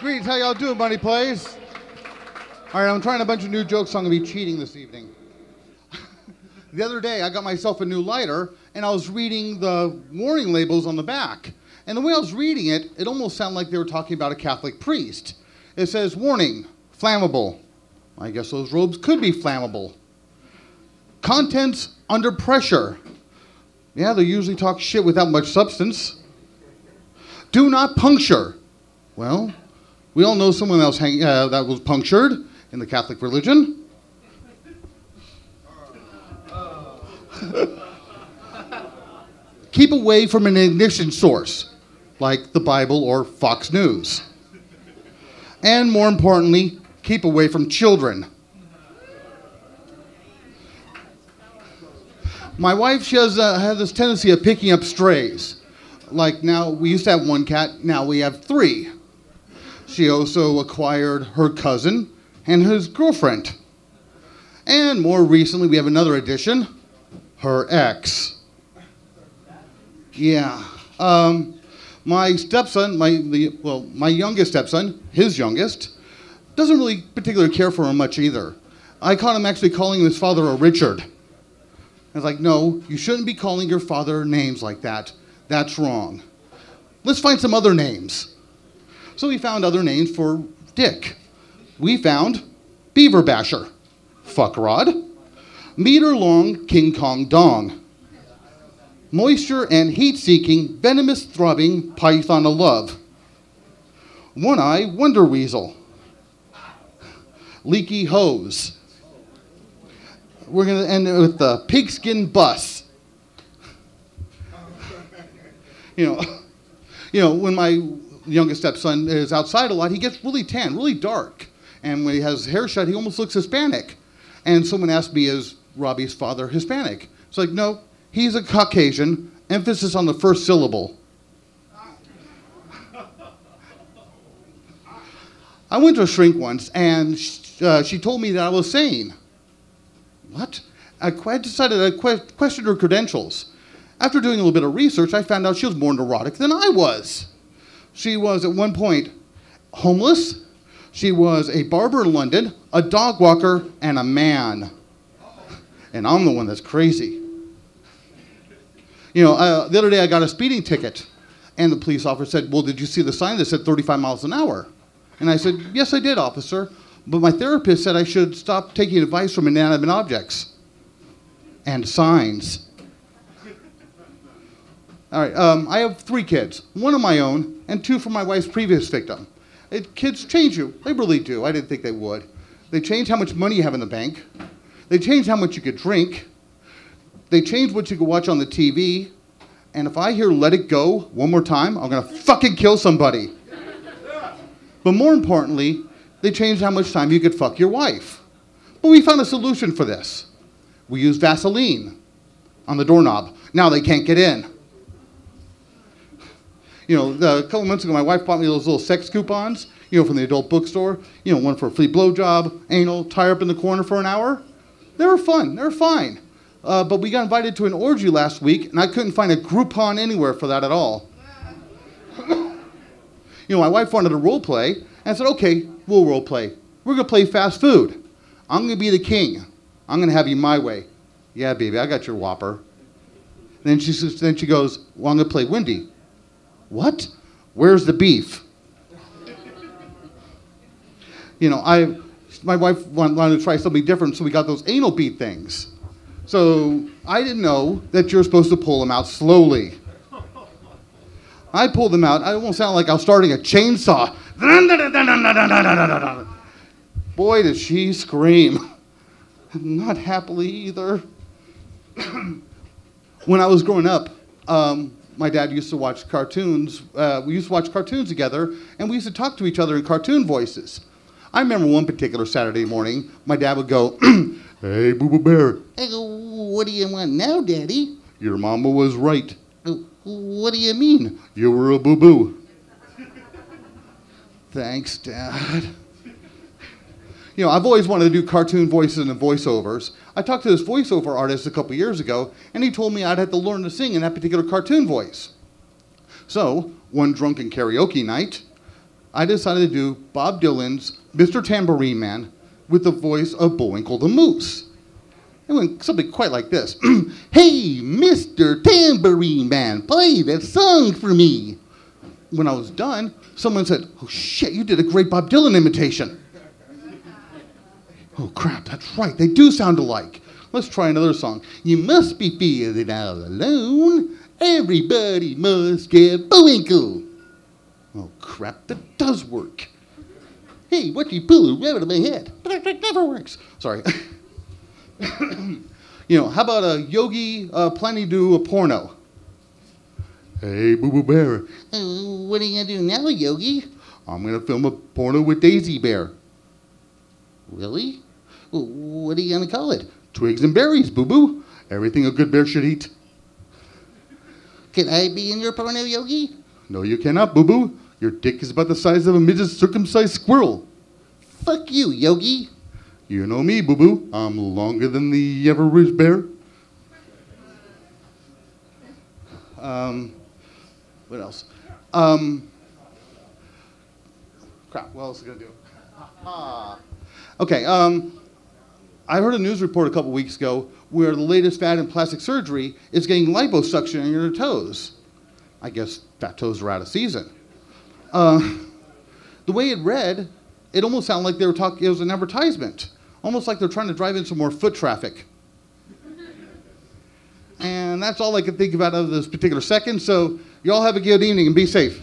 Greetings, how y'all doing, Money Plays? All right, I'm trying a bunch of new jokes, so I'm going to be cheating this evening. The other day, I got myself a new lighter, and I was reading the warning labels on the back. And the way I was reading it, it almost sounded like they were talking about a Catholic priest. It says, warning, flammable. I guess those robes could be flammable. Contents under pressure. Yeah, they usually talk shit without much substance. Do not puncture. Well, we all know someone else that was punctured in the Catholic religion. Keep away from an ignition source, like the Bible or Fox News. And more importantly, keep away from children. My wife, she has this tendency of picking up strays. Like now, we used to have one cat, now we have 3. She also acquired her cousin and his girlfriend. And more recently, we have another addition, her ex. Yeah. My stepson, my youngest stepson, his youngest, doesn't really particularly care for him much either. I caught him actually calling his father a Richard. I was like, no, you shouldn't be calling your father names like that. That's wrong. Let's find some other names. So we found other names for Dick. We found Beaver Basher, Fuckrod, Meter Long King Kong Dong, Moisture and Heat-Seeking Venomous Throbbing Python of Love, One-Eye Wonder Weasel, Leaky Hose. We're going to end it with the Pigskin Bus. You know, when my youngest stepson is outside a lot, he gets really tan, really dark. And when he has his hair shut, he almost looks Hispanic. And someone asked me, is Robbie's father Hispanic? It's like, no, he's a Caucasian, emphasis on the first syllable. I went to a shrink once, and she told me that I was sane. What? I decided I questioned her credentials. After doing a little bit of research, I found out she was more neurotic than I was. She was, at one point, homeless. She was a barber in London, a dog walker, and a man. And I'm the one that's crazy. You know, the other day I got a speeding ticket, and the police officer said, well, did you see the sign that said 35 miles an hour? And I said, yes, I did, officer. But my therapist said I should stop taking advice from inanimate objects and signs. All right, I have 3 kids, 1 of my own and 2 from my wife's previous victim. Kids change you. They really do. I didn't think they would. They change how much money you have in the bank. They change how much you could drink. They change what you can watch on the TV. And if I hear Let It Go one more time, I'm going to fucking kill somebody. But more importantly, they changed how much time you could fuck your wife. But we found a solution for this. We used Vaseline on the doorknob. Now they can't get in. You know, a couple months ago, my wife bought me those little sex coupons, you know, from the adult bookstore. You know, one for a free blowjob, anal, tie her up in the corner for an hour. They were fun. They were fine. But we got invited to an orgy last week, and I couldn't find a Groupon anywhere for that at all. You know, my wife wanted to role play, and I said, okay, we'll role play. We're going to play fast food. I'm going to be the king. I'm going to have you my way. Yeah, baby, I got your Whopper. Then she goes, well, I'm going to play Wendy. What? Where's the beef? You know, my wife wanted to try something different, so we got those anal bead things. So I didn't know that you're supposed to pull them out slowly. I pulled them out. I almost sounded like I was starting a chainsaw. Boy, did she scream. Not happily either. When I was growing up, my dad used to watch cartoons. We used to watch cartoons together, and we used to talk to each other in cartoon voices. I remember one particular Saturday morning, my dad would go, hey, Boo-Boo Bear. Hey, what do you want now, Daddy? Your mama was right. What do you mean? You were a boo-boo. Thanks, Dad. You know, I've always wanted to do cartoon voices and voiceovers. I talked to this voiceover artist a couple years ago, and he told me I'd have to learn to sing in that particular cartoon voice. So, one drunken karaoke night, I decided to do Bob Dylan's Mr. Tambourine Man with the voice of Bullwinkle the Moose. It went something quite like this. Hey, Mr. Tambourine Man, play that song for me. When I was done, someone said, oh shit, you did a great Bob Dylan imitation. Oh crap, that's right, they do sound alike. Let's try another song. You must be feeling all alone. Everybody must get Bullwinkle. Oh crap, that does work. Hey, what you pull a rabbit out of my head? That never works. Sorry. How about a Yogi planning to do a porno? Hey, Boo Boo Bear. What are you gonna do now, Yogi? I'm gonna film a porno with Daisy Bear. Really? What are you gonna call it? Twigs and berries, Boo Boo. Everything a good bear should eat. Can I be in your porno, Yogi? No, you cannot, Boo Boo. Your dick is about the size of a midget circumcised squirrel. Fuck you, Yogi. You know me, Boo Boo. I'm longer than the average bear. What else? Crap, what else is it gonna do? Okay, I heard a news report a couple weeks ago where the latest fad in plastic surgery is getting liposuction in your toes. I guess fat toes are out of season. The way it read, it almost sounded like they were talking, it was an advertisement. Almost like they're trying to drive in some more foot traffic. And that's all I can think about of this particular second, so you all have a good evening and be safe.